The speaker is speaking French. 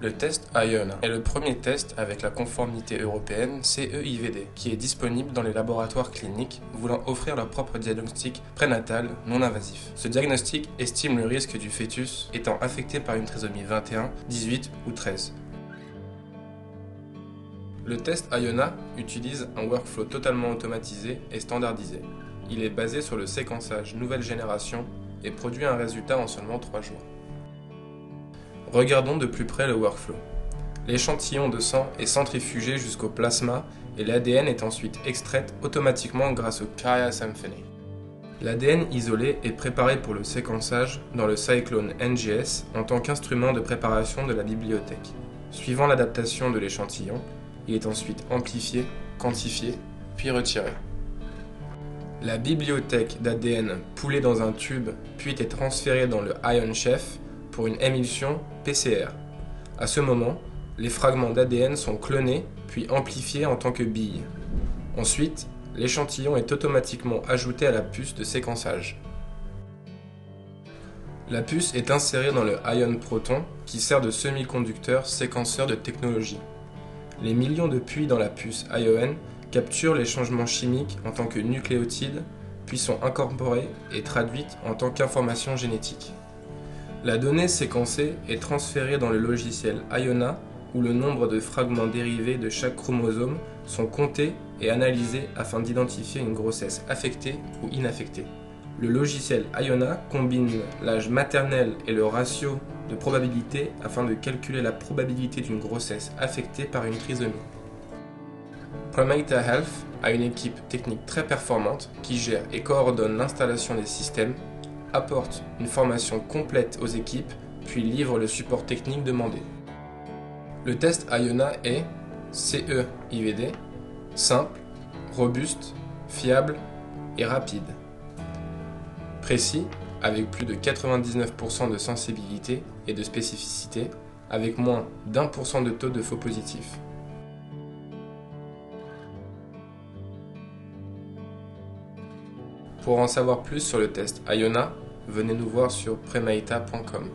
Le test IONA est le premier test avec la conformité européenne CE-IVD qui est disponible dans les laboratoires cliniques voulant offrir leur propre diagnostic prénatal non invasif. Ce diagnostic estime le risque du fœtus étant affecté par une trisomie 21, 18 ou 13. Le test IONA utilise un workflow totalement automatisé et standardisé. Il est basé sur le séquençage nouvelle génération et produit un résultat en seulement 3 jours. Regardons de plus près le workflow. L'échantillon de sang est centrifugé jusqu'au plasma et l'ADN est ensuite extraite automatiquement grâce au Carrier Symphony. L'ADN isolé est préparé pour le séquençage dans le Cyclone NGS en tant qu'instrument de préparation de la bibliothèque. Suivant l'adaptation de l'échantillon, il est ensuite amplifié, quantifié, puis retiré. La bibliothèque d'ADN poulée dans un tube puis est transférée dans le Ion Chef pour une émulsion PCR. À ce moment, les fragments d'ADN sont clonés puis amplifiés en tant que billes. Ensuite, l'échantillon est automatiquement ajouté à la puce de séquençage. La puce est insérée dans le Ion Proton qui sert de semi-conducteur séquenceur de technologie. Les millions de puits dans la puce ION capturent les changements chimiques en tant que nucléotides puis sont incorporés et traduites en tant qu'information génétique. La donnée séquencée est transférée dans le logiciel IONA où le nombre de fragments dérivés de chaque chromosome sont comptés et analysés afin d'identifier une grossesse affectée ou inaffectée. Le logiciel IONA combine l'âge maternel et le ratio de probabilité afin de calculer la probabilité d'une grossesse affectée par une trisomie. Premeta Health a une équipe technique très performante qui gère et coordonne l'installation des systèmes, apporte une formation complète aux équipes, puis livre le support technique demandé. Le test IONA est CE-IVD, simple, robuste, fiable et rapide. Précis, avec plus de 99% de sensibilité et de spécificité, avec moins d'1% de taux de faux positifs. Pour en savoir plus sur le test IONA, venez nous voir sur premeta.com.